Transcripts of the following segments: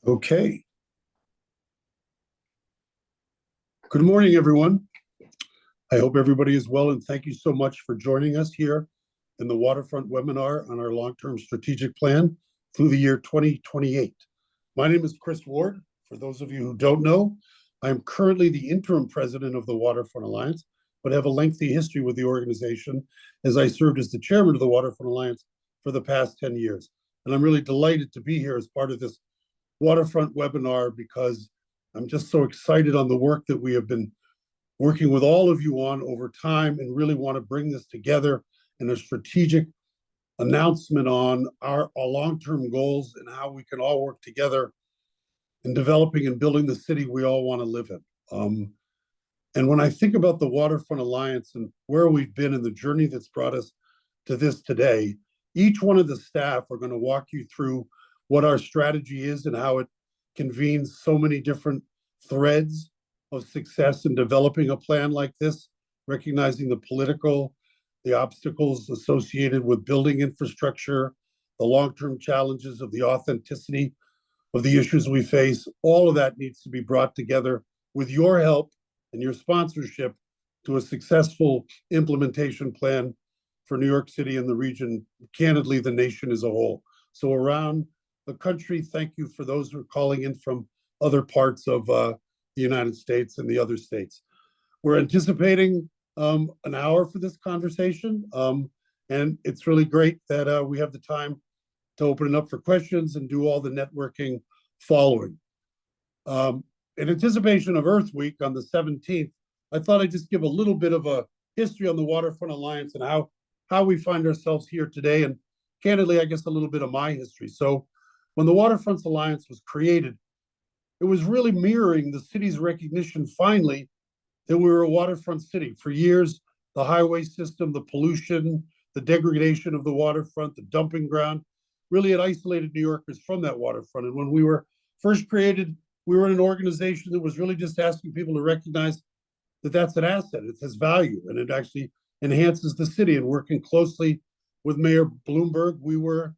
Okay. Good morning, everyone. I hope everybody is well, and thank you so much for joining us here in the Waterfront webinar on our long-term strategic plan through the year 2028. My name is Chris Ward. For those of you who don't know, I am currently the interim president of the Waterfront Alliance, but have a lengthy history with the organization as I served as the chairman of the Waterfront Alliance for the past 10 years. And I'm really delighted to be here as part of this Waterfront webinar because I'm just so excited on the work that we have been working with all of you on over time and really want to bring this together in a strategic announcement on our long-term goals and how we can all work together in developing and building the city we all want to live in. And when I think about the Waterfront Alliance and where we've been and the journey that's brought us to this today, each one of the staff are going to walk you through what our strategy is and how it convenes so many different threads of success in developing a plan like this, recognizing the obstacles associated with building infrastructure, the long-term challenges of the authenticity of the issues we face. All of that needs to be brought together with your help and your sponsorship to a successful implementation plan for New York City and the region, candidly, the nation as a whole. So around the country, thank you for those who are calling in from other parts of the United States and the other states. We're anticipating an hour for this conversation, and it's really great that we have the time to open it up for questions and do all the networking following. In anticipation of Earth Week on the 17th, I thought I'd just give a little bit of a history on the Waterfront Alliance and how we find ourselves here today, and candidly, I guess a little bit of my history. So when the Waterfronts Alliance was created, it was really mirroring the city's recognition finally that we were a waterfront city. For years, the highway system, the pollution, the degradation of the waterfront, the dumping ground, really had isolated New Yorkers from that waterfront. And when we were first created, we were an organization that was really just asking people to recognize that that's an asset, it has value, and it actually enhances the city. And working closely with Mayor Bloomberg, we were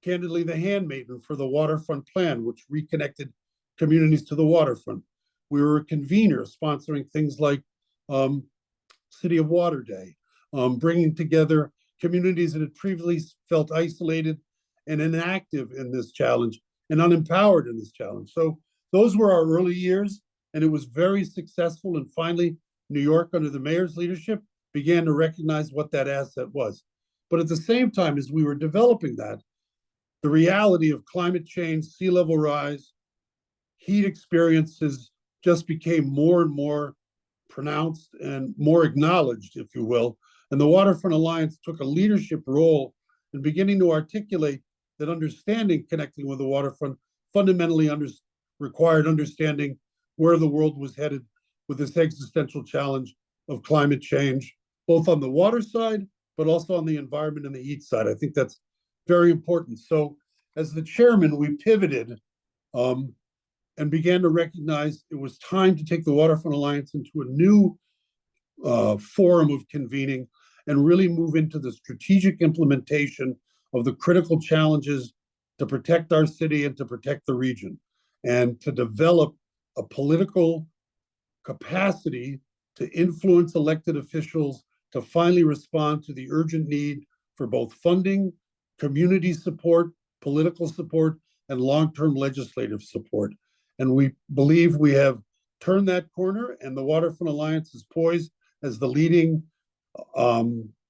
candidly the handmaiden for the waterfront plan, which reconnected communities to the waterfront. We were a convener sponsoring things like City of Water Day, bringing together communities that had previously felt isolated and inactive in this challenge and unempowered in this challenge. So those were our early years, and it was very successful. And finally, New York, under the mayor's leadership, began to recognize what that asset was. But at the same time, as we were developing that, the reality of climate change, sea level rise, heat experiences just became more and more pronounced and more acknowledged, if you will. And the Waterfront Alliance took a leadership role in beginning to articulate that understanding connecting with the waterfront fundamentally required understanding where the world was headed with this existential challenge of climate change, both on the water side, but also on the environment and the heat side. I think that's very important. So as the chairman, we pivoted and began to recognize it was time to take the Waterfront Alliance into a new forum of convening and really move into the strategic implementation of the critical challenges to protect our city and to protect the region, and to develop a political capacity to influence elected officials to finally respond to the urgent need for both funding, community support, political support, and long-term legislative support. And we believe we have turned that corner, and the Waterfront Alliance is poised as the leading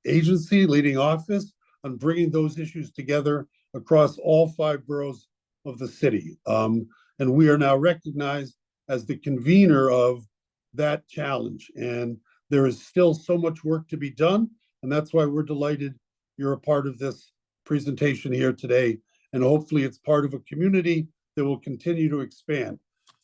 agency, leading office on bringing those issues together across all 5 boroughs of the city. And we are now recognized as the convener of that challenge. And there is still so much work to be done. And that's why we're delighted you're a part of this presentation here today. And hopefully it's part of a community that will continue to expand.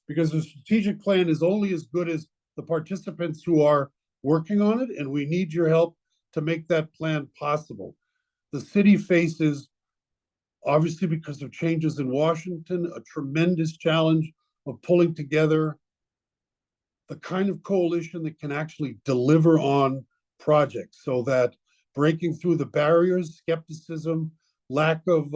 Because the strategic plan is only as good as the participants who are working on it, and we need your help to make that plan possible. The city faces, obviously because of changes in Washington, a tremendous challenge of pulling together the kind of coalition that can actually deliver on projects, so that breaking through the barriers, skepticism, lack of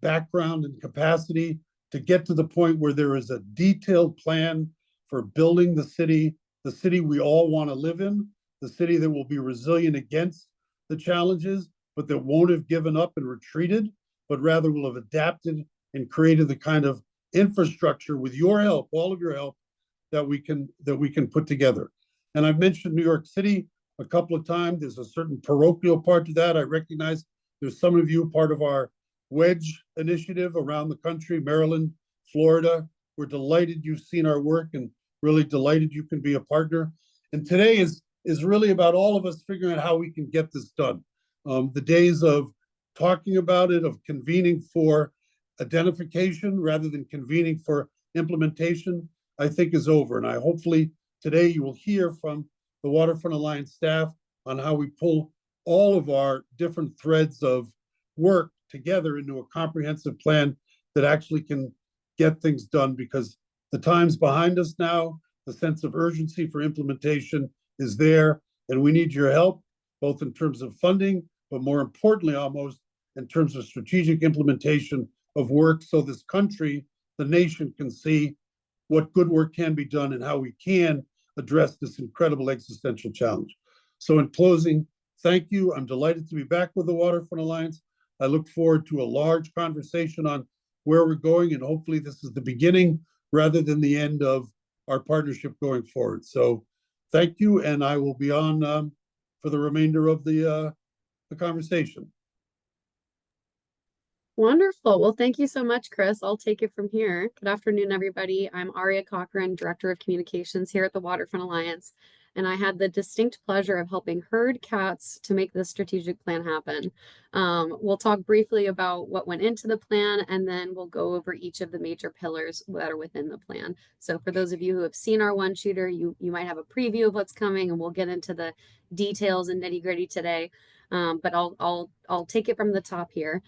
background and capacity to get to the point where there is a detailed plan for building the city we all want to live in, the city that will be resilient against the challenges, but that won't have given up and retreated, but rather will have adapted and created the kind of infrastructure with your help, all of your help, that we can put together. And I've mentioned New York City a couple of times. There's a certain parochial part to that. I recognize there's some of you part of our wedge initiative around the country, Maryland, Florida. We're delighted you've seen our work and really delighted you can be a partner. And today is really about all of us figuring out how we can get this done. The days of talking about it, of convening for identification rather than convening for implementation, I think is over. And I hopefully today you will hear from the Waterfront Alliance staff on how we pull all of our different threads of work together into a comprehensive plan that actually can get things done, because the time's behind us now. The sense of urgency for implementation is there, and we need your help, both in terms of funding, but more importantly, almost in terms of strategic implementation of work, so this country, the nation, can see what good work can be done and how we can address this incredible existential challenge. So in closing, thank you. I'm delighted to be back with the Waterfront Alliance. I look forward to a large conversation on where we're going, and hopefully this is the beginning rather than the end of our partnership going forward. So thank you, and I will be on for the remainder of the conversation. Wonderful. Well, thank you so much, Chris. I'll take it from here. Good afternoon, everybody. I'm Aria Cochran, Director of Communications here at the Waterfront Alliance, and I had the distinct pleasure of helping herd cats to make this strategic plan happen. We'll talk briefly about what went into the plan, and then we'll go over each of the major pillars that are within the plan. So for those of you who have seen our one-shooter, you might have a preview of what's coming, and we'll get into the details and nitty-gritty today. But I'll take it from the top here.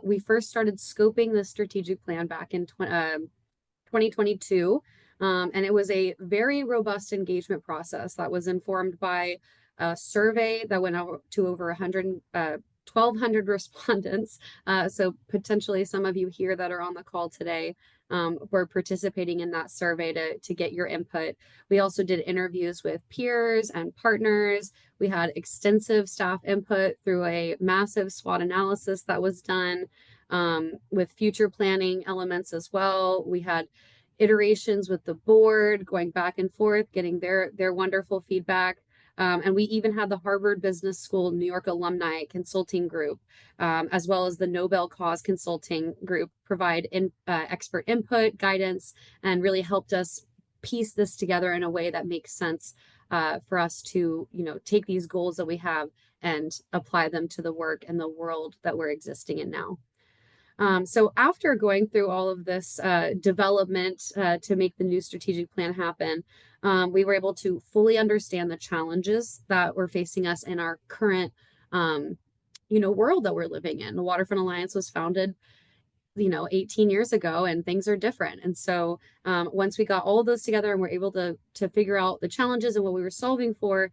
We first started scoping the strategic plan back in 2022, and it was a very robust engagement process that was informed by a survey that went out to over 1,200 respondents. So potentially some of you here that are on the call today were participating in that survey to get your input. We also did interviews with peers and partners. We had extensive staff input through a massive SWOT analysis that was done with future planning elements as well. We had iterations with the board going back and forth, getting their wonderful feedback. And we even had the Harvard Business School New York Alumni Consulting Group, as well as the Nobel Cause Consulting Group, provide expert input, guidance, and really helped us piece this together in a way that makes sense for us to, take these goals that we have and apply them to the work and the world that we're existing in now. So after going through all of this development to make the new strategic plan happen, we were able to fully understand the challenges that were facing us in our current, world that we're living in. The Waterfront Alliance was founded 18 years ago, and things are different. And so once we got all of those together and were able to figure out the challenges and what we were solving for,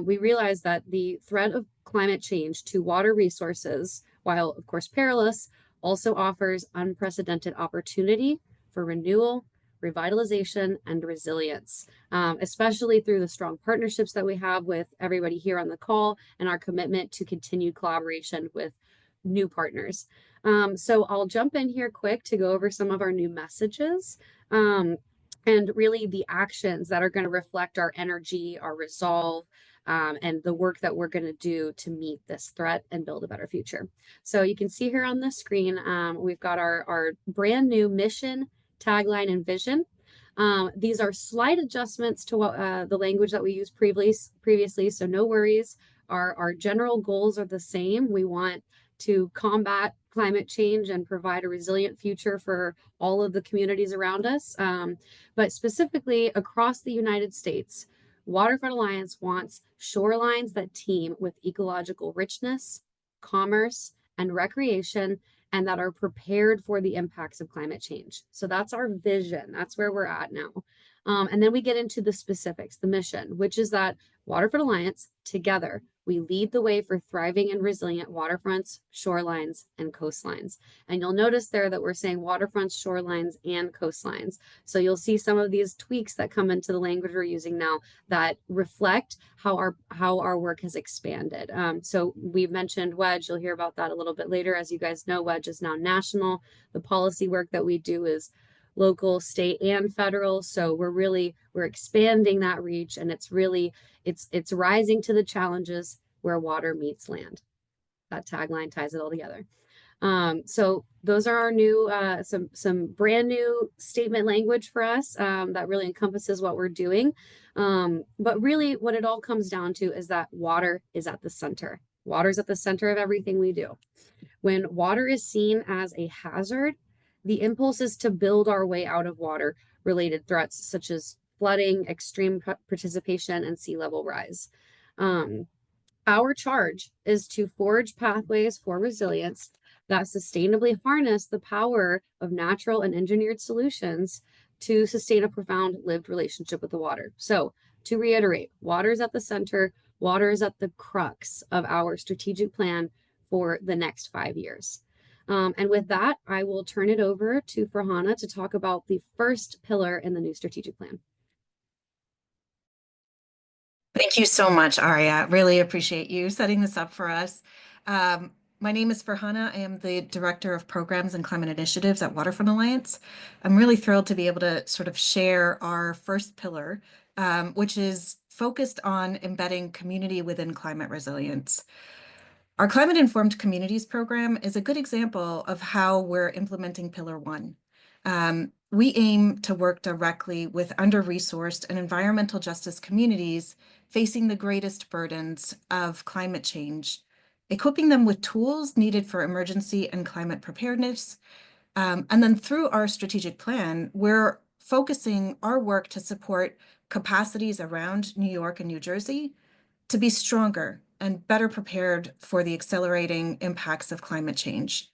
we realized that the threat of climate change to water resources, while of course perilous, also offers unprecedented opportunity for renewal, revitalization, and resilience, especially through the strong partnerships that we have with everybody here on the call and our commitment to continued collaboration with new partners. So I'll jump in here quick to go over some of our new messages and really the actions that are going to reflect our energy, our resolve, and the work that we're going to do to meet this threat and build a better future. So you can see here on the screen, we've got our brand new mission, tagline, and vision. These are slight adjustments to what, the language that we used previously, so no worries. Our general goals are the same. We want to combat climate change and provide a resilient future for all of the communities around us. But specifically across the United States, Waterfront Alliance wants shorelines that team with ecological richness, commerce, and recreation, and that are prepared for the impacts of climate change. So that's our vision. That's where we're at now. And then we get into the specifics, the mission, which is that Waterfront Alliance together We lead the way for thriving and resilient waterfronts, shorelines, and coastlines. And you'll notice there that we're saying waterfronts, shorelines, and coastlines. So you'll see some of these tweaks that come into the language we're using now that reflect how our work has expanded. So we've mentioned WEDGE. You'll hear about that a little bit later. As you guys know, WEDGE is now national. The policy work that we do is local, state, and federal. So we're expanding that reach, and it's rising to the challenges where water meets land. That tagline ties it all together. So those are our new some brand new statement language for us that really encompasses what we're doing. But really what it all comes down to is that water is at the center. Water is at the center of everything we do. When water is seen as a hazard, the impulse is to build our way out of water related threats such as flooding, extreme precipitation, and sea level rise. Our charge is to forge pathways for resilience that sustainably harness the power of natural and engineered solutions to sustain a profound lived relationship with the water. So, to reiterate, water is at the center, water is at the crux of our strategic plan for the next 5 years. And with that, I will turn it over to Farhana to talk about the first pillar in the new strategic plan. Thank you so much, Aria. Really appreciate you setting this up for us. My name is Farhana. I am the Director of Programs and Climate Initiatives at Waterfront Alliance. I'm really thrilled to be able to sort of share our first pillar, which is focused on embedding community within climate resilience. Our Climate Informed Communities program is a good example of how we're implementing Pillar 1. We aim to work directly with under-resourced and environmental justice communities facing the greatest burdens of climate change, equipping them with tools needed for emergency and climate preparedness. And then through our strategic plan, we're focusing our work to support capacities around New York and New Jersey to be stronger and better prepared for the accelerating impacts of climate change.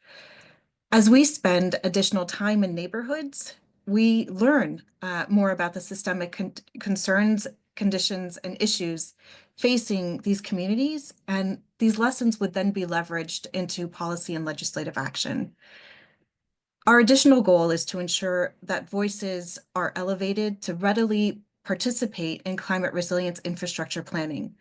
As we spend additional time in neighborhoods, we learn more about the systemic concerns, conditions, and issues facing these communities, and these lessons would then be leveraged into policy and legislative action. Our additional goal is to ensure that voices are elevated to readily participate in climate resilience infrastructure planning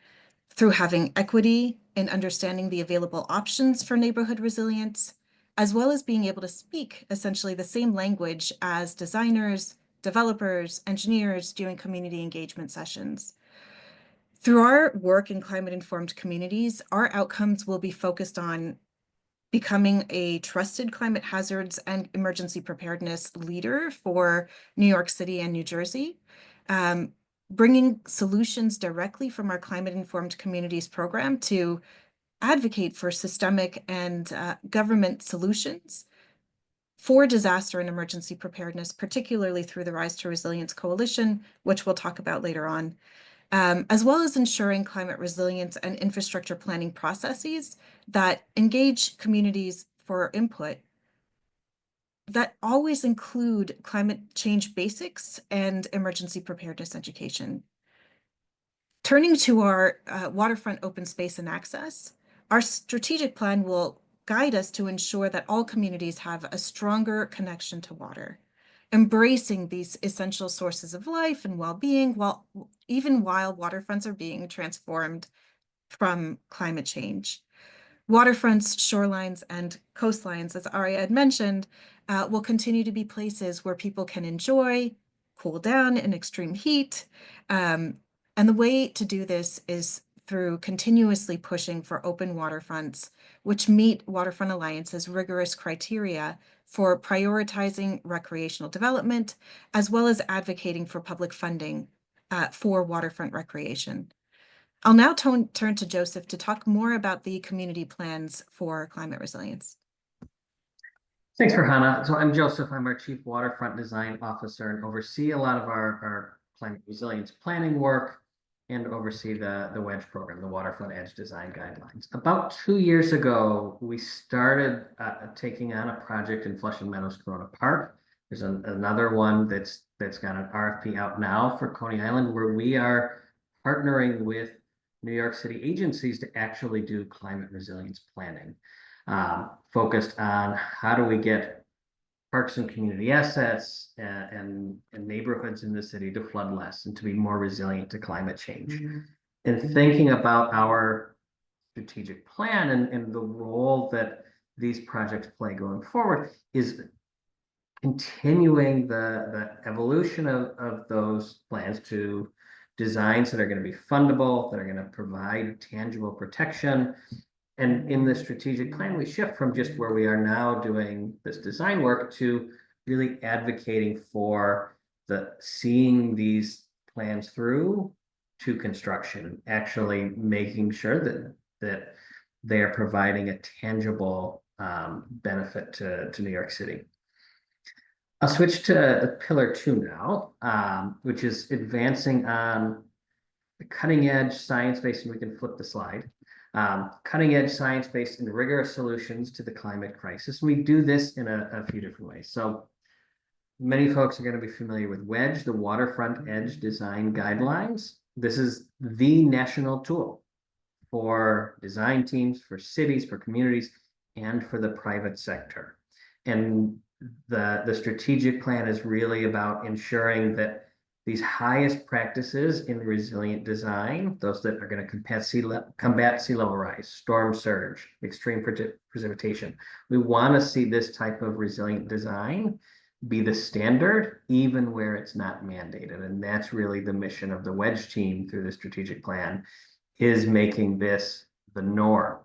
through having equity in understanding the available options for neighborhood resilience, as well as being able to speak essentially the same language as designers, developers, engineers during community engagement sessions. Through our work in climate-informed communities, our outcomes will be focused on becoming a trusted climate hazards and emergency preparedness leader for New York City and New Jersey, bringing solutions directly from our climate-informed communities program to advocate for systemic and government solutions for disaster and emergency preparedness, particularly through the Rise to Resilience Coalition, which we'll talk about later on, as well as ensuring climate resilience and infrastructure planning processes that engage communities for input that always include climate change basics and emergency preparedness education. Turning to our waterfront open space and access, our strategic plan will guide us to ensure that all communities have a stronger connection to water, embracing these essential sources of life and well-being even while waterfronts are being transformed from climate change. Waterfronts, shorelines, and coastlines, as Aria had mentioned, will continue to be places where people can enjoy, cool down in extreme heat. And the way to do this is through continuously pushing for open waterfronts, which meet Waterfront Alliance's rigorous criteria for prioritizing recreational development, as well as advocating for public funding for waterfront recreation. I'll now turn to Joseph to talk more about the community plans for climate resilience. Thanks, Farhana. So I'm Joseph. I'm our Chief Waterfront Design Officer and oversee a lot of our climate resilience planning work and oversee the WEDGE program, the Waterfront Edge Design Guidelines. About 2 years ago, we started taking on a project in Flushing Meadows, Corona Park. There's another one that's got an RFP out now for Coney Island, where we are partnering with New York City agencies to actually do climate resilience planning, focused on how do we get parks and community assets and neighborhoods in the city to flood less and to be more resilient to climate change. And thinking about our strategic plan and the role that these projects play going forward is continuing the evolution of those plans to designs that are going to be fundable, that are going to provide tangible protection. And in the strategic plan, we shift from just where we are now doing this design work to really advocating for seeing these plans through to construction, actually making sure that they are providing a tangible benefit to New York City. I'll switch to pillar 2 now, which is advancing on the cutting edge science-based, and we can flip the slide, cutting edge science-based and rigorous solutions to the climate crisis. We do this in a few different ways. So many folks are going to be familiar with WEDGE, the Waterfront Edge Design Guidelines. This is the national tool for design teams, for cities, for communities, and for the private sector. And the strategic plan is really about ensuring that these highest practices in resilient design, those that are going to combat sea level rise, storm surge, extreme precipitation. We want to see this type of resilient design be the standard, even where it's not mandated. And that's really the mission of the WEDGE team through the strategic plan, is making this the norm,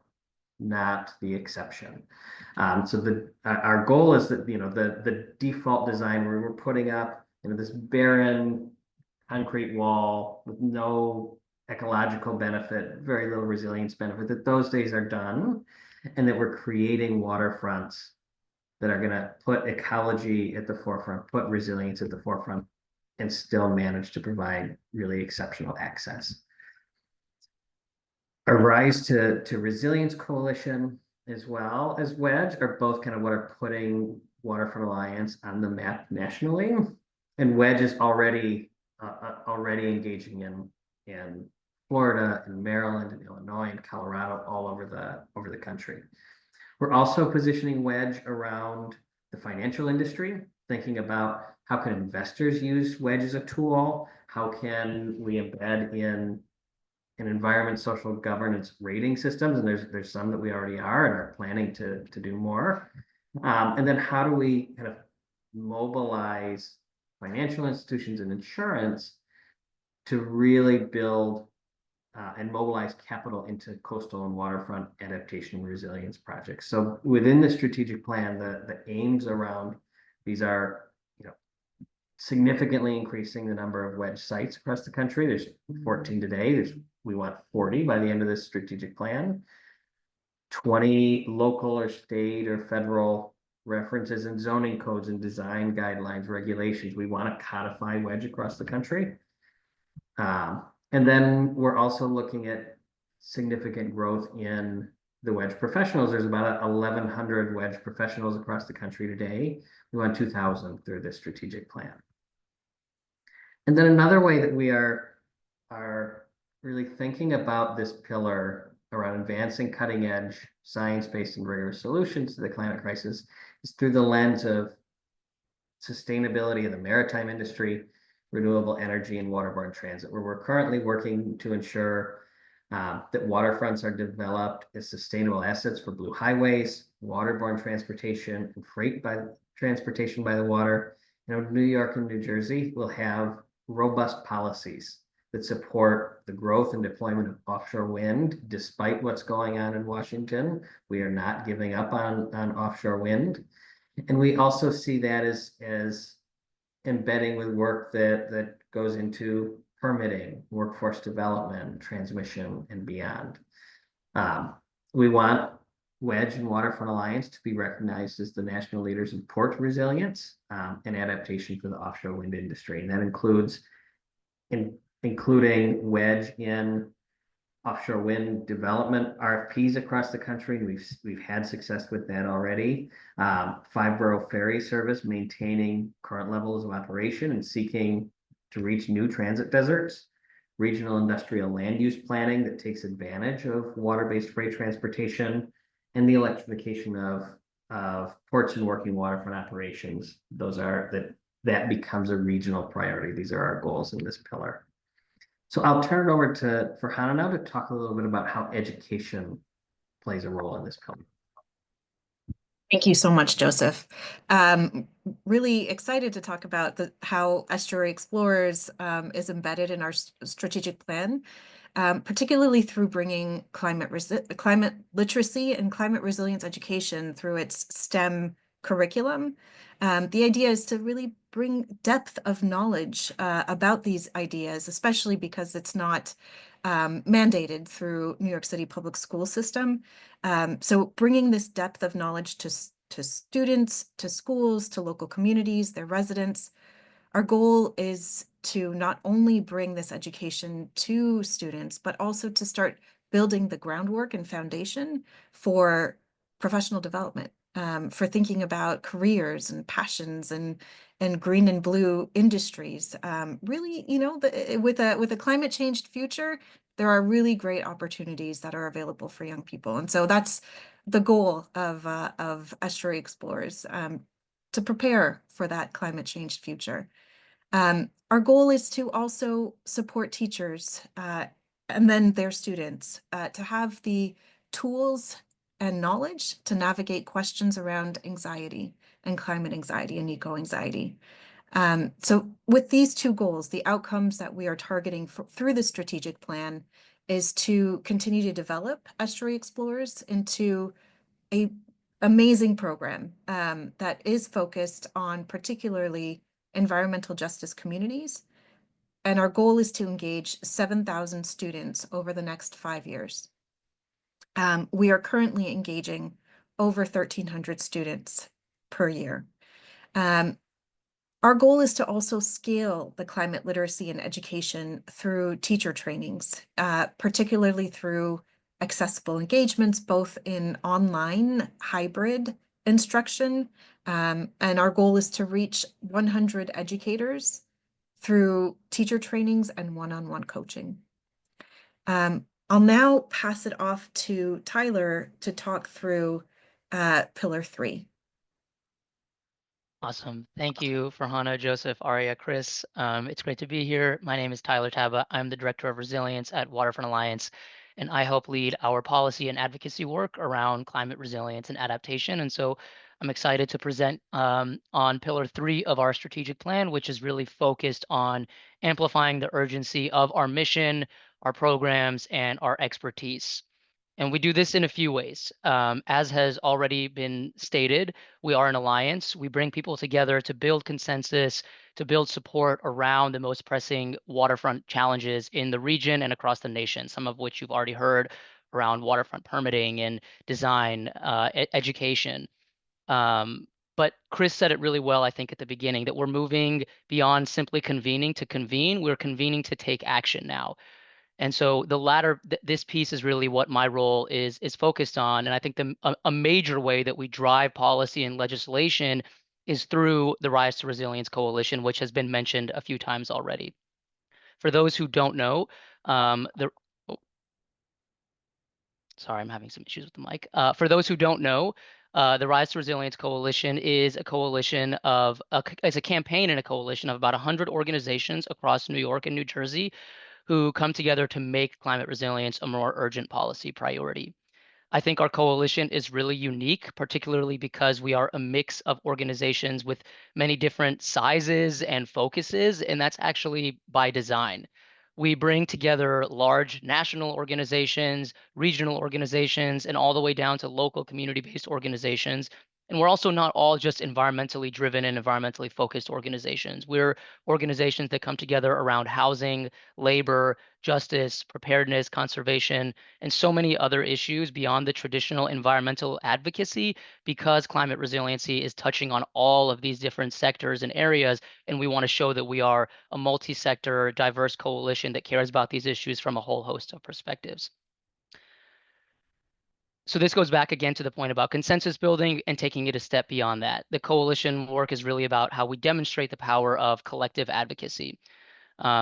not the exception. So our goal is that the default design where we're putting up this barren concrete wall with no ecological benefit, very little resilience benefit, that those days are done, and that we're creating waterfronts that are going to put ecology at the forefront, put resilience at the forefront, and still manage to provide really exceptional access. Our Rise to Resilience Coalition, as well as WEDGE, are both kind of what are putting Waterfront Alliance on the map nationally. And WEDGE is already engaging in Florida and Maryland and Illinois and Colorado, all over the country. We're also positioning WEDGE around the financial industry, thinking about how can investors use WEDGE as a tool, how can we embed in an environment, social governance rating systems, and there's some that we already are and are planning to do more. And then how do we kind of mobilize financial institutions and insurance to really build and mobilize capital into coastal and waterfront adaptation and resilience projects. So within the strategic plan, the aims around these are, significantly increasing the number of WEDGE sites across the country. There's 14 today. We want 40 by the end of this strategic plan. 20 local or state or federal references and zoning codes and design guidelines, regulations. We want to codify WEDGE across the country. And then we're also looking at significant growth in the WEDGE professionals. There's about 1,100 WEDGE professionals across the country today. We want 2,000 through this strategic plan. And then another way that we are really thinking about this pillar around advancing cutting edge science-based and rigorous solutions to the climate crisis is through the lens of sustainability of the maritime industry, renewable energy, and waterborne transit, where we're currently working to ensure that waterfronts are developed as sustainable assets for blue highways, waterborne transportation, and freight transportation by the water. New York and New Jersey will have robust policies that support the growth and deployment of offshore wind. Despite what's going on in Washington, we are not giving up on offshore wind. And we also see that as embedding with work that goes into permitting, workforce development, transmission, and beyond. We want WEDGE and Waterfront Alliance to be recognized as the national leaders in port resilience and adaptation for the offshore wind industry. And that includes including WEDGE in offshore wind development RFPs across the country. And we've had success with that already. 5-borough ferry service, maintaining current levels of operation and seeking to reach new transit deserts. regional industrial land use planning that takes advantage of water-based freight transportation, and the electrification of ports and working waterfront operations. That becomes a regional priority. These are our goals in this pillar. So I'll turn it over for Hannah now to talk a little bit about how education plays a role in this pillar. Thank you so much, Joseph. Really excited to talk about how Estuary Explorers is embedded in our strategic plan, particularly through bringing climate literacy and climate resilience education through its STEM curriculum. The idea is to really bring depth of knowledge about these ideas, especially because it's not mandated through New York City public school system. So bringing this depth of knowledge to students, to schools, to local communities, their residents. Our goal is to not only bring this education to students, but also to start building the groundwork and foundation for professional development, for thinking about careers and passions and green and blue industries. Really, with a climate changed future, there are really great opportunities that are available for young people. And so that's the goal of Estuary Explorers, to prepare for that climate changed future. Our goal is to also support teachers and then their students to have the tools and knowledge to navigate questions around anxiety and climate anxiety and eco-anxiety. So with these two goals, the outcomes that we are targeting through the strategic plan is to continue to develop Estuary Explorers into an amazing program that is focused on particularly environmental justice communities. And our goal is to engage 7,000 students over the next 5 years. We are currently engaging over 1,300 students per year. Our goal is to also scale the climate literacy and education through teacher trainings, particularly through accessible engagements, both in online hybrid instruction. And our goal is to reach 100 educators through teacher trainings and one-on-one coaching. I'll now pass it off to Tyler to talk through Pillar 3. Awesome. Thank you, Farhana, Joseph, Aria, Chris. It's great to be here. My name is Tyler Taba. I'm the Director of Resilience at Waterfront Alliance, and I help lead our policy and advocacy work around climate resilience and adaptation. And so I'm excited to present on Pillar 3 of our strategic plan, which is really focused on amplifying the urgency of our mission, our programs, and our expertise. And we do this in a few ways. As has already been stated, we are an alliance. We bring people together to build consensus, to build support around the most pressing waterfront challenges in the region and across the nation, some of which you've already heard around waterfront permitting and design, education. But Chris said it really well, I think, at the beginning, that we're moving beyond simply convening to convene. We're convening to take action now. And so the latter, this piece is really what my role is focused on. And I think a major way that we drive policy and legislation is through the Rise to Resilience Coalition, which has been mentioned a few times already. For those who don't know, sorry, I'm having some issues with the mic. For those who don't know, the Rise to Resilience Coalition is a coalition it's a campaign and a coalition of about 100 organizations across New York and New Jersey who come together to make climate resilience a more urgent policy priority. I think our coalition is really unique, particularly because we are a mix of organizations with many different sizes and focuses, and that's actually by design. We bring together large national organizations, regional organizations, and all the way down to local community-based organizations. And we're also not all just environmentally driven and environmentally focused organizations. We're organizations that come together around housing, labor, justice, preparedness, conservation, and so many other issues beyond the traditional environmental advocacy, because climate resiliency is touching on all of these different sectors and areas. And we want to show that we are a multi-sector, diverse coalition that cares about these issues from a whole host of perspectives. So this goes back again to the point about consensus building and taking it a step beyond that. The coalition work is really about how we demonstrate the power of collective advocacy.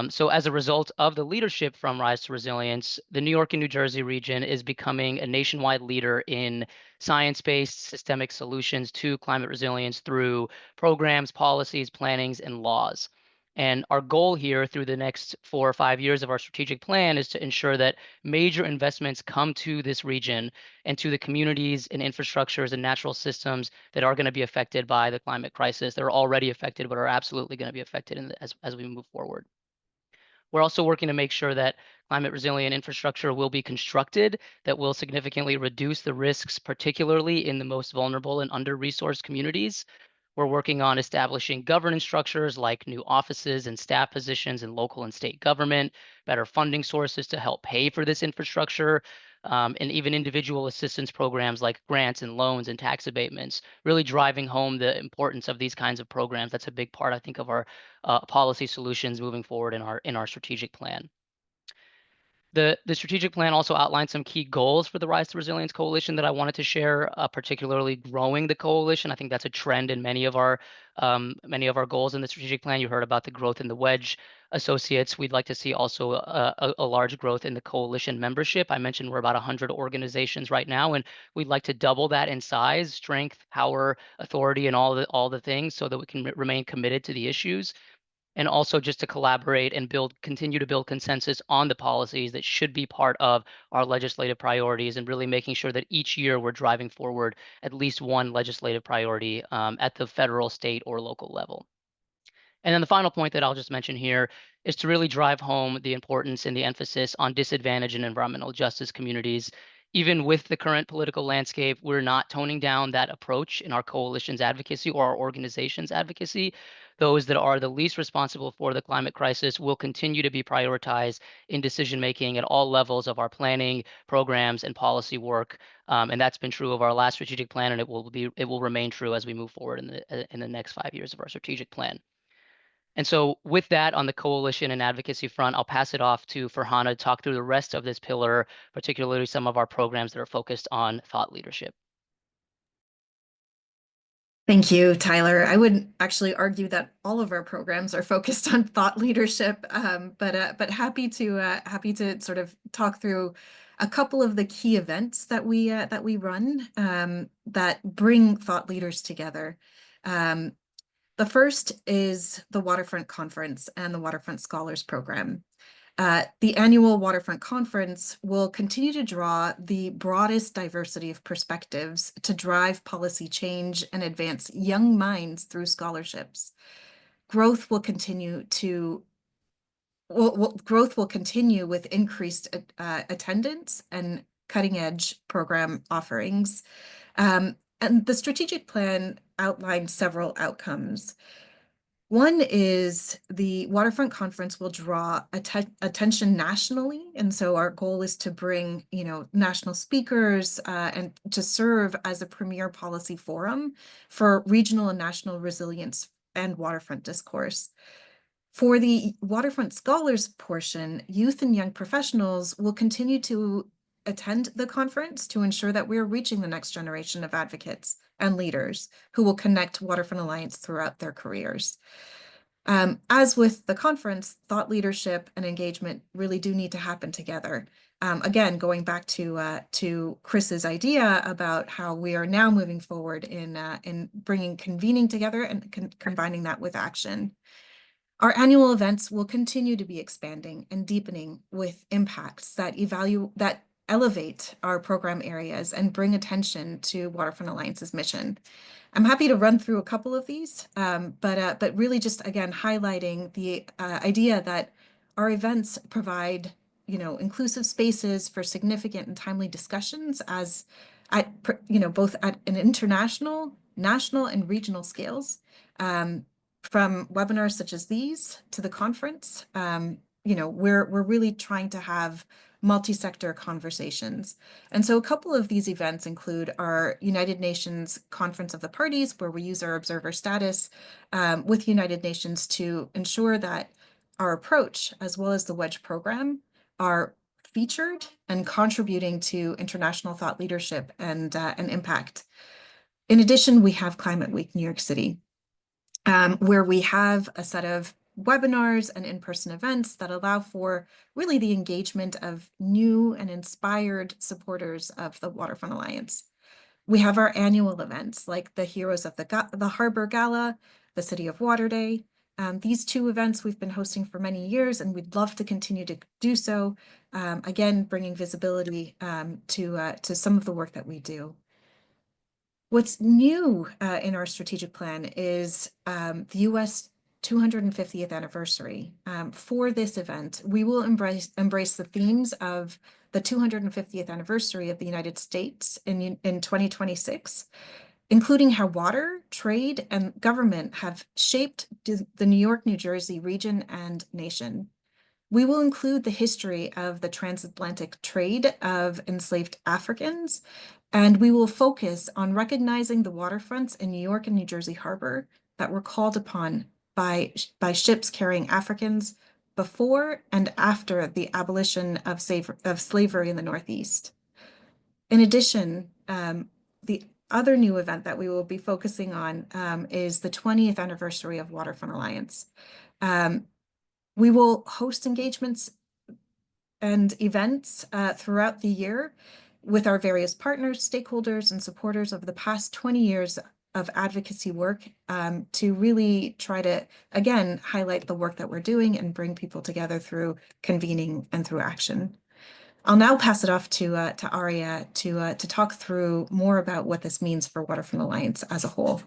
So as a result of the leadership from Rise to Resilience, the New York and New Jersey region is becoming a nationwide leader in science-based systemic solutions to climate resilience through programs, policies, plannings, and laws. And our goal here through the next 4 or 5 years of our strategic plan is to ensure that major investments come to this region and to the communities and infrastructures and natural systems that are going to be affected by the climate crisis. They're already affected, but are absolutely going to be affected as we move forward. We're also working to make sure that climate resilient infrastructure will be constructed that will significantly reduce the risks, particularly in the most vulnerable and under-resourced communities. We're working on establishing governance structures like new offices and staff positions in local and state government, better funding sources to help pay for this infrastructure, and even individual assistance programs like grants and loans and tax abatements, really driving home the importance of these kinds of programs. That's a big part, I think, of our policy solutions moving forward in our strategic plan. The strategic plan also outlines some key goals for the Rise to Resilience Coalition that I wanted to share, particularly growing the coalition. I think that's a trend in many of our goals in the strategic plan. You heard about the growth in the Wedge associates. We'd like to see also a large growth in the coalition membership. I mentioned we're about 100 organizations right now, and we'd like to double that in size, strength, power, authority, and all the things so that we can remain committed to the issues. And also just to collaborate and continue to build consensus on the policies that should be part of our legislative priorities, and really making sure that each year we're driving forward at least one legislative priority at the federal, state, or local level. And then the final point that I'll just mention here is to really drive home the importance and the emphasis on disadvantaged and environmental justice communities. Even with the current political landscape, we're not toning down that approach in our coalition's advocacy or our organization's advocacy. Those that are the least responsible for the climate crisis will continue to be prioritized in decision-making at all levels of our planning, programs, and policy work. And that's been true of our last strategic plan, and it will remain true as we move forward in the next 5 years of our strategic plan. And so with that on the coalition and advocacy front, I'll pass it off to Farhana to talk through the rest of this pillar, particularly some of our programs that are focused on thought leadership. Thank you, Tyler. I would actually argue that all of our programs are focused on thought leadership, but happy to sort of talk through a couple of the key events that we run that bring thought leaders together. The first is the Waterfront Conference and the Waterfront Scholars Program. The annual Waterfront Conference will continue to draw the broadest diversity of perspectives to drive policy change and advance young minds through scholarships. Growth will continue with increased attendance and cutting-edge program offerings. And the strategic plan outlined several outcomes. One is the Waterfront Conference will draw attention nationally. And so our goal is to bring, national speakers and to serve as a premier policy forum for regional and national resilience and waterfront discourse. For the Waterfront Scholars portion, youth and young professionals will continue to attend the conference to ensure that we're reaching the next generation of advocates and leaders who will connect Waterfront Alliance throughout their careers. As with the conference, thought leadership and engagement really do need to happen together. Again, going back to Chris's idea about how we are now moving forward in bringing convening together and combining that with action. Our annual events will continue to be expanding and deepening with impacts that elevate our program areas and bring attention to Waterfront Alliance's mission. I'm happy to run through a couple of these, but really just again highlighting the idea that our events provide inclusive spaces for significant and timely discussions both at an international, national, and regional scales. From webinars such as these to the conference, we're really trying to have multi-sector conversations. And so a couple of these events include our United Nations Conference of the Parties, where we use our observer status with United Nations to ensure that our approach, as well as the Wedge program, are featured and contributing to international thought leadership and impact. In addition, we have Climate Week New York City, where we have a set of webinars and in-person events that allow for really the engagement of new and inspired supporters of the Waterfront Alliance. We have our annual events like the Heroes of the Harbor Gala, the City of Water Day. These two events we've been hosting for many years, and we'd love to continue to do so. Again, bringing visibility to some of the work that we do. What's new in our strategic plan is the U.S. 250th anniversary. For this event, we will embrace the themes of the 250th anniversary of the United States in 2026, including how water, trade, and government have shaped the New York, New Jersey region and nation. We will include the history of the transatlantic trade of enslaved Africans, and we will focus on recognizing the waterfronts in New York and New Jersey harbor that were called upon by ships carrying Africans before and after the abolition of slavery in the Northeast. In addition, the other new event that we will be focusing on is the 20th anniversary of Waterfront Alliance. We will host engagements and events throughout the year with our various partners, stakeholders, and supporters over the past 20 years of advocacy work to really try to, again, highlight the work that we're doing and bring people together through convening and through action. I'll now pass it off to Aria to talk through more about what this means for Waterfront Alliance as a whole.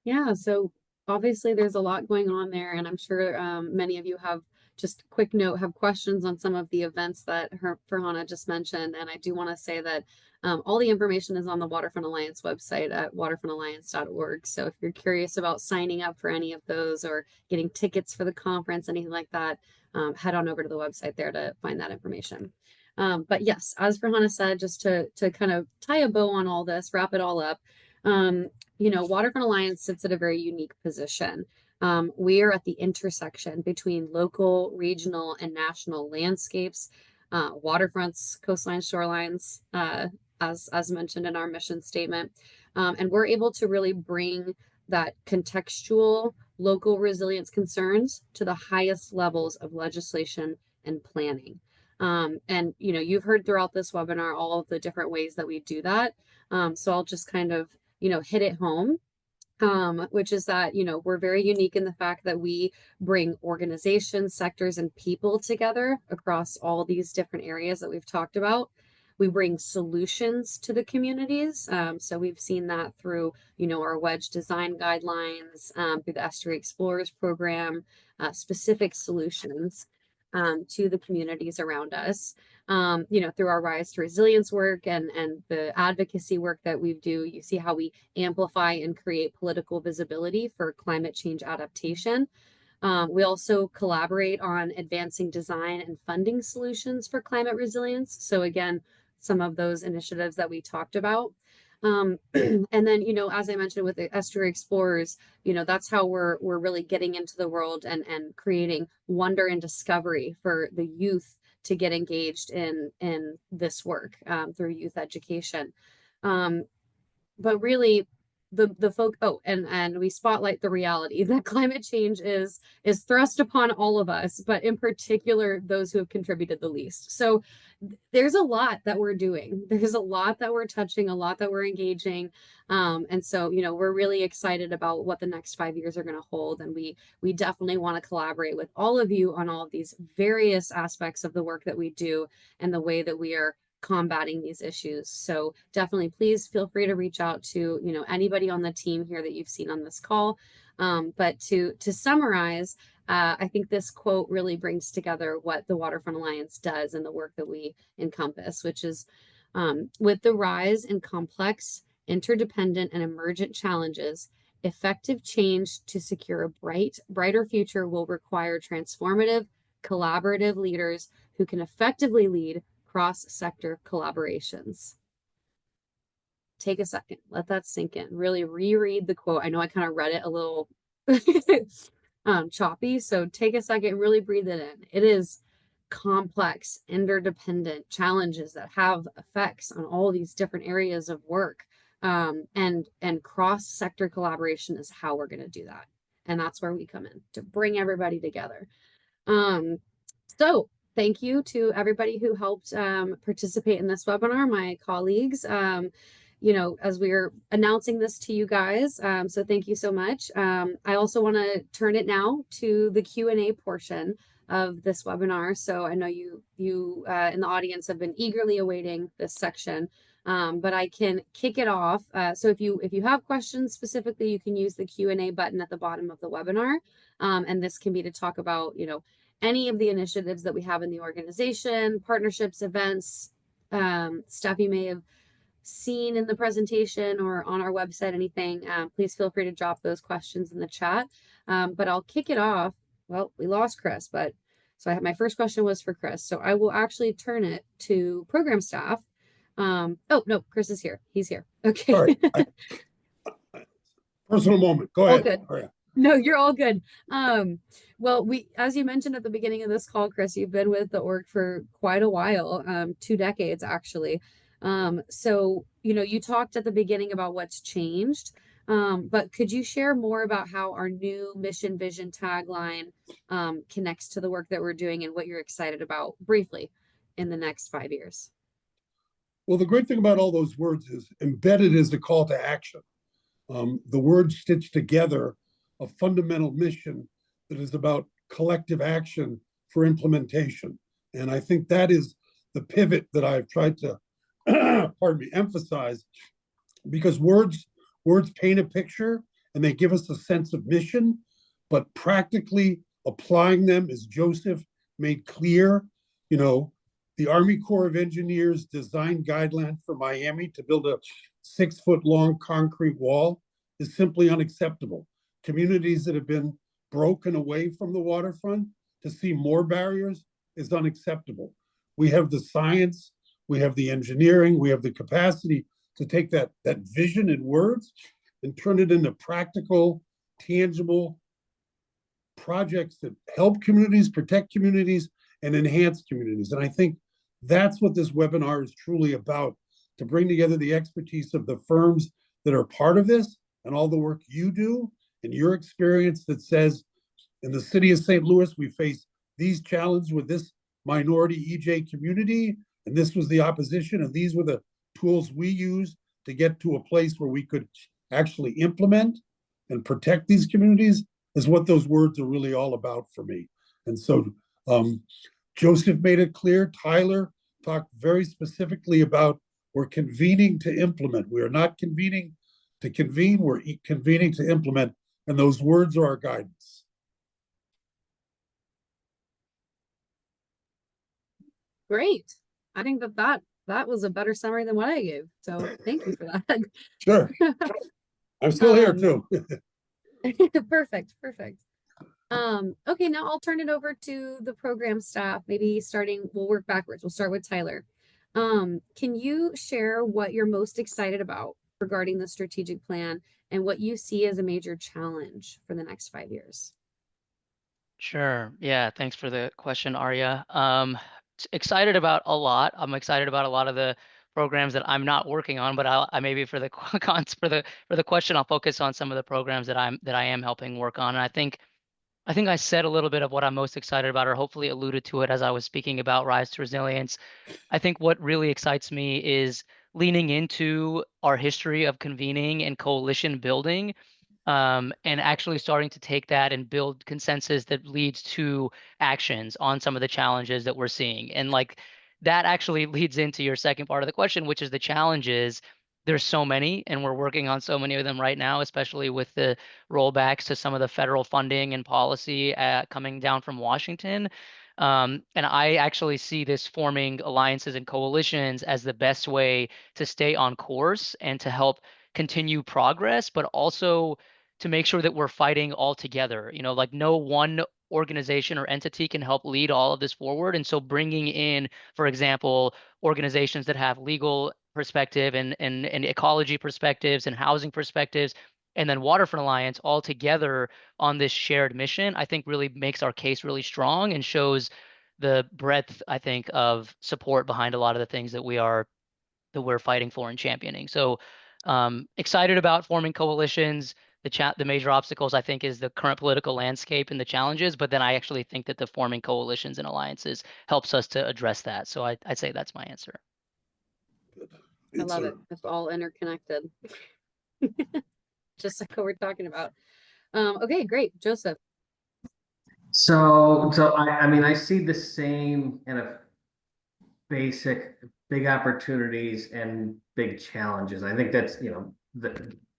Yeah, so obviously there's a lot going on there, and I'm sure many of you have, just a quick note, have questions on some of the events that Farhana just mentioned. And I do want to say that all the information is on the Waterfront Alliance website at waterfrontalliance.org. So if you're curious about signing up for any of those or getting tickets for the conference, anything like that, head on over to the website there to find that information. But yes, as Farhana said, just to kind of tie a bow on all this, wrap it all up, you know, Waterfront Alliance sits at a very unique position. We are at the intersection between local, regional, and national landscapes, waterfronts, coastlines, shorelines, as mentioned in our mission statement. And we're able to really bring that contextual local resilience concerns to the highest levels of legislation and planning. And, you know, you've heard throughout this webinar all of the different ways that we do that. So I'll just kind of, you know, hit it home, which is that, you know, we're very unique in the fact that we bring organizations, sectors, and people together across all these different areas that we've talked about. We bring solutions to the communities. So we've seen that through, you know, our wedge design guidelines, through the Estuary Explorers program, specific solutions to the communities around us. You know, through our Rise to Resilience work and the advocacy work that we do, you see how we amplify and create political visibility for climate change adaptation. We also collaborate on advancing design and funding solutions for climate resilience. So again, some of those initiatives that we talked about. And then, you know, as I mentioned with the Estuary Explorers, you know, that's how we're really getting into the world and creating wonder and discovery for the youth to get engaged in this work through youth education. But really, and we spotlight the reality that climate change is thrust upon all of us, but in particular those who have contributed the least. So there's a lot that we're doing. There's a lot that we're touching, a lot that we're engaging. And so, you know, we're really excited about what the next 5 years are going to hold. And we definitely want to collaborate with all of you on all of these various aspects of the work that we do and the way that we are combating these issues. So definitely please feel free to reach out to, you know, anybody on the team here that you've seen on this call. But to summarize, I think this quote really brings together what the Waterfront Alliance does and the work that we encompass, which is with the rise in complex, interdependent, and emergent challenges, effective change to secure a brighter future will require transformative, collaborative leaders who can effectively lead cross-sector collaborations. Take a second, let that sink in. Really reread the quote. I know I kind of read it a little choppy, so take a second, really breathe it in. It is complex, interdependent challenges that have effects on all these different areas of work. And cross-sector collaboration is how we're going to do that. And that's where we come in to bring everybody together. So thank you to everybody who helped participate in this webinar, my colleagues. As we're announcing this to you guys, so thank you so much. I also want to turn it now to the Q&A portion of this webinar. So I know you in the audience have been eagerly awaiting this section, but I can kick it off. So if you have questions specifically, you can use the Q&A button at the bottom of the webinar, and this can be to talk about any of the initiatives that we have in the organization, partnerships, events, stuff you may have seen in the presentation or on our website, anything. Please feel free to drop those questions in the chat. But I'll kick it off. Well, we lost Chris, but so my first question was for Chris. So I will actually turn it to program staff. Oh no, Chris is here. He's here. Okay. Sorry. Personal moment. Go ahead. Good. All right. No, you're all good. Well, as you mentioned at the beginning of this call, Chris, you've been with the org for quite a while, 2 decades actually. So, you talked at the beginning about what's changed, but could you share more about how our new mission vision tagline connects to the work that we're doing and what you're excited about briefly in the next 5 years? Well, the great thing about all those words is embedded is the call to action. The words stitch together a fundamental mission that is about collective action for implementation. And I think that is the pivot that I've tried to, emphasize, because words paint a picture and they give us a sense of mission, but practically applying them, as Joseph made clear, the Army Corps of Engineers design guideline for Miami to build a 6-foot-long concrete wall is simply unacceptable. Communities that have been broken away from the waterfront to see more barriers is unacceptable. We have the science, we have the engineering, we have the capacity to take that vision in words and turn it into practical, tangible projects that help communities, protect communities, and enhance communities. And I think that's what this webinar is truly about, to bring together the expertise of the firms that are part of this and all the work you do and your experience that says, in the city of St. Louis, we face these challenges with this minority EJ community, and this was the opposition, and these were the tools we used to get to a place where we could actually implement and protect these communities, is what those words are really all about for me. And so Joseph made it clear. Tyler talked very specifically about, we're convening to implement. We are not convening to convene, we're convening to implement, and those words are our guidance. Great. I think that was a better summary than what I gave. So thank you for that. Sure. I'm still here too. Perfect. Okay, now I'll turn it over to the program staff. Maybe we'll work backwards. We'll start with Tyler. Can you share what you're most excited about regarding the strategic plan and what you see as a major challenge for the next 5 years? Sure. Yeah. Thanks for the question, Arya. Excited about a lot. I'm excited about a lot of the programs that I'm not working on, but I maybe for the for the question, I'll focus on some of the programs that I am helping work on. And I think I said a little bit of what I'm most excited about, or hopefully alluded to it as I was speaking about Rise to Resilience. I think what really excites me is leaning into our history of convening and coalition building, and actually starting to take that and build consensus that leads to actions on some of the challenges that we're seeing. And like that actually leads into your second part of the question, which is the challenges. There's so many, and we're working on so many of them right now, especially with the rollbacks to some of the federal funding and policy coming down from Washington. And I actually see this forming alliances and coalitions as the best way to stay on course and to help continue progress, but also to make sure that we're fighting all together. Like no one organization or entity can help lead all of this forward. And so bringing in, for example, organizations that have legal perspective and ecology perspectives and housing perspectives, and then Waterfront Alliance all together on this shared mission, I think really makes our case really strong and shows the breadth, I think, of support behind a lot of the things that we're fighting for and championing. So Excited about forming coalitions. The major obstacles, I think, is the current political landscape and the challenges, but then I actually think that the forming coalitions and alliances helps us to address that. So I'd say that's my answer. I love Answer. it. It's all interconnected. Just like what we're talking about. Okay, great. Joseph. So I mean, I see the same kind of big opportunities and big challenges. I think that's,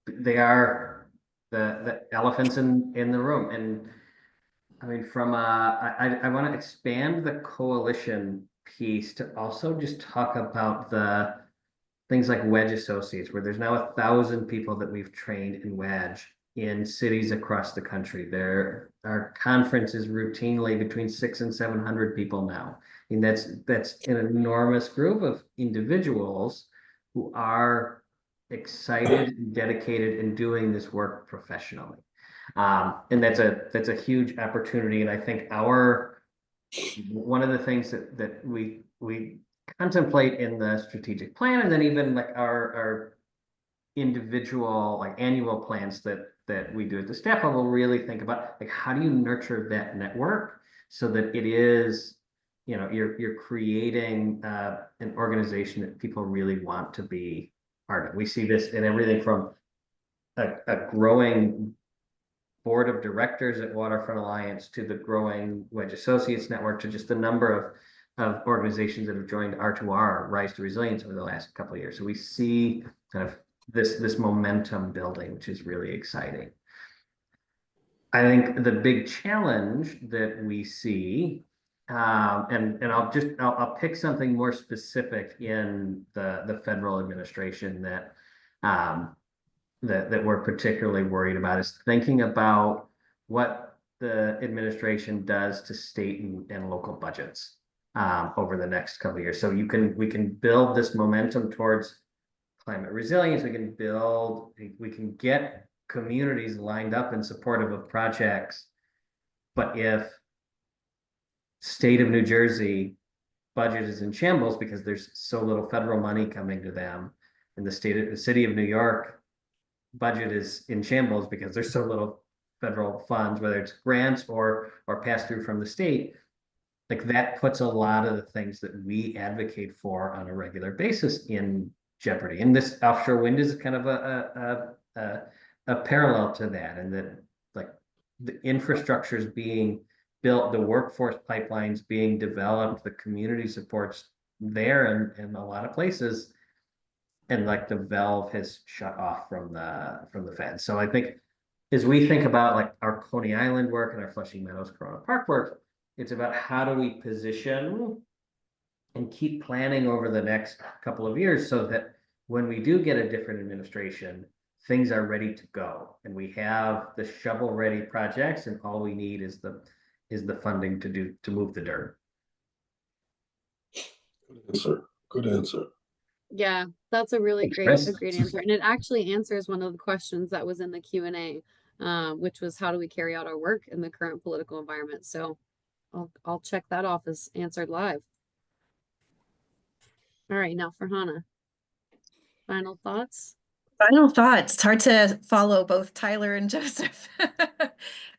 they are the elephants in the room. And I mean, I want to expand the coalition piece to also just talk about the things like Wedge Associates, where there's now 1,000 people that we've trained in Wedge in cities across the country. There are conferences routinely between 600 and 700 people now. And that's an enormous group of individuals who are excited and dedicated in doing this work professionally. And that's a huge opportunity. And I think one of the things that we contemplate in the strategic plan, and then even like our individual like annual plans that we do at the staff level, really think about like how do you nurture that network so that it is, you're creating an organization that people really want to be part of. We see this in everything from a growing board of directors at Waterfront Alliance to the growing Wedge Associates network to just the number of organizations that have joined R2R, Rise to Resilience, over the last couple of years. So we see kind of this momentum building, which is really exciting. I think the big challenge that we see, and I'll pick something more specific in the federal administration that we're particularly worried about, is thinking about what the administration does to state and local budgets over the next couple of years. So we can build this momentum towards climate resilience. We can get communities lined up and supportive of projects. But if state of New Jersey budget is in shambles because there's so little federal money coming to them, and the city of New York budget is in shambles because there's so little federal funds, whether it's grants or pass through from the state, like that puts a lot of the things that we advocate for on a regular basis in jeopardy. And this offshore wind is kind of a parallel to that, and that like the infrastructure is being built, the workforce pipelines being developed, the community supports there in a lot of places, and like the valve has shut off from the Fed. So I think as we think about like our Coney Island work and our Flushing Meadows Corona Park work, it's about how do we position and keep planning over the next couple of years so that when we do get a different administration, things are ready to go and we have the shovel-ready projects, and all we need is the funding to move the dirt. Good answer. Good answer. Yeah, that's a really Thanks, great Chris. answer. And it actually answers one of the questions that was in the Q&A, which was how do we carry out our work in the current political environment? So I'll check that off as answered live. All right, now for Hannah. Final thoughts? Final thoughts. It's hard to follow both Tyler and Joseph.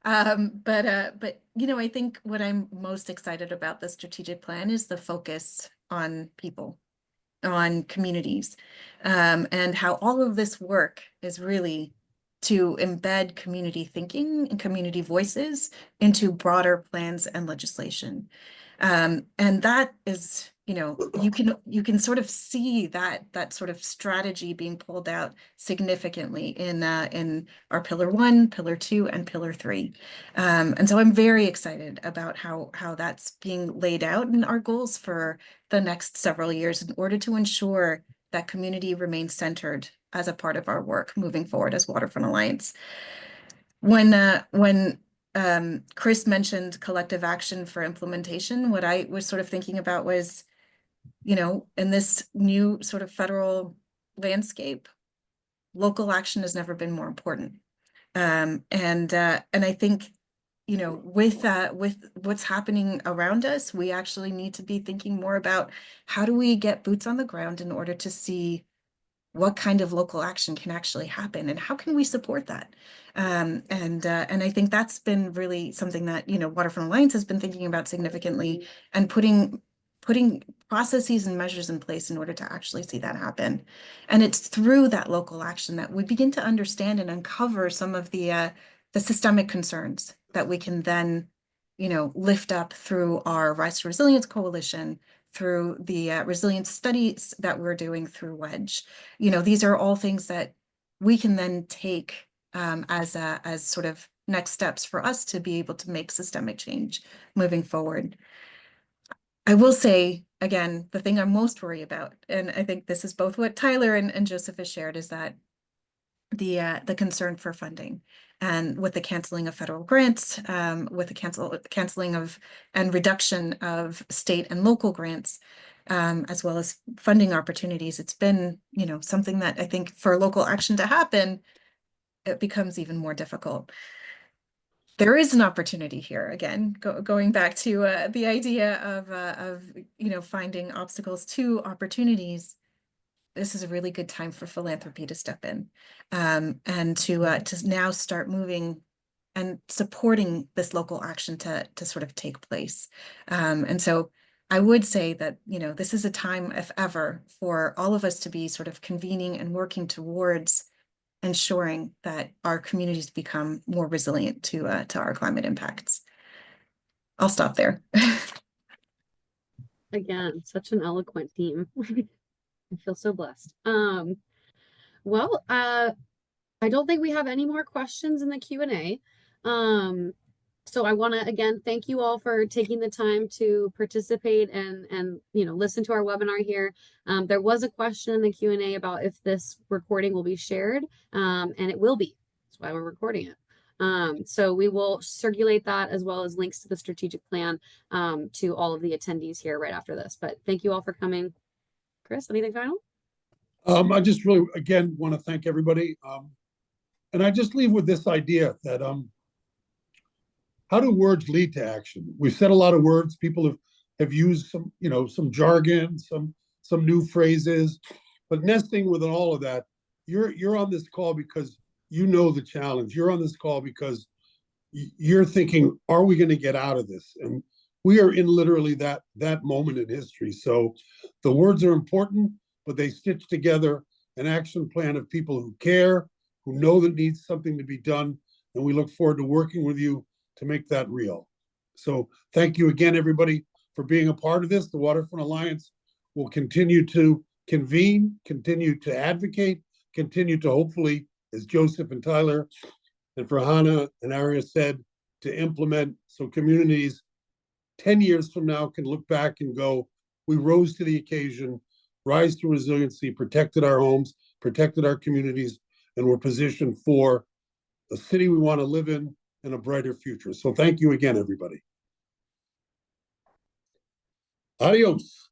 But I think what I'm most excited about the strategic plan is the focus on people, on communities, and how all of this work is really to embed community thinking and community voices into broader plans and legislation. And that is, you can sort of see that sort of strategy being pulled out significantly in our Pillar 1, Pillar 2, and Pillar 3. And so I'm very excited about how that's being laid out and our goals for the next several years in order to ensure that community remains centered as a part of our work moving forward as Waterfront Alliance. When Chris mentioned collective action for implementation, what I was sort of thinking about was, in this new sort of federal landscape, local action has never been more important. And I think, with what's happening around us, we actually need to be thinking more about how do we get boots on the ground in order to see what kind of local action can actually happen and how can we support that? And I think that's been really something that, you know, Waterfront Alliance has been thinking about significantly and putting processes and measures in place in order to actually see that happen. And it's through that local action that we begin to understand and uncover some of the systemic concerns that we can then, you know, lift up through our Rise to Resilience Coalition, through the resilience studies that we're doing through WEDGE. You know, these are all things that we can then take as sort of next steps for us to be able to make systemic change moving forward. I will say, again, the thing I'm most worried about, and I think this is both what Tyler and Joseph has shared, is that the concern for funding, and with the canceling of federal grants, with the canceling of and reduction of state and local grants, as well as funding opportunities, it's been, you know, something that I think for local action to happen, it becomes even more difficult. There is an opportunity here, again, going back to the idea of you know, finding obstacles to opportunities. This is a really good time for philanthropy to step in, and to now start moving and supporting this local action to sort of take place. And so I would say that, you know, this is a time, if ever, for all of us to be sort of convening and working towards ensuring that our communities become more resilient to our climate impacts. I'll stop there. Again, such an eloquent theme. I feel so blessed. Well, I don't think we have any more questions in the Q&A. So I want to again thank you all for taking the time to participate and you know, listen to our webinar here. There was a question in the Q&A about if this recording will be shared, and it will be. That's why we're recording it. So we will circulate that as well as links to the strategic plan to all of the attendees here right after this. But thank you all for coming. Chris, anything final? I just really, again, want to thank everybody. And I just leave with this idea that how do words lead to action? We've said a lot of words. People have used some, you know, some jargon, some new phrases, but nesting within all of that, you're on this call because you know the challenge. You're on this call because you're thinking, are we going to get out of this? And we are in literally that moment in history. So the words are important, but they stitch together an action plan of people who care, who know that needs something to be done. And we look forward to working with you to make that real. So thank you again, everybody, for being a part of this. The Waterfront Alliance will continue to convene, continue to advocate, continue to hopefully, as Joseph and Tyler and Farhana and Aria said, to implement so communities 10 years from now can look back and go, we rose to the occasion, rise to resiliency, protected our homes, protected our communities, and we're positioned for the city we want to live in and a brighter future. So thank you again, everybody. Adios.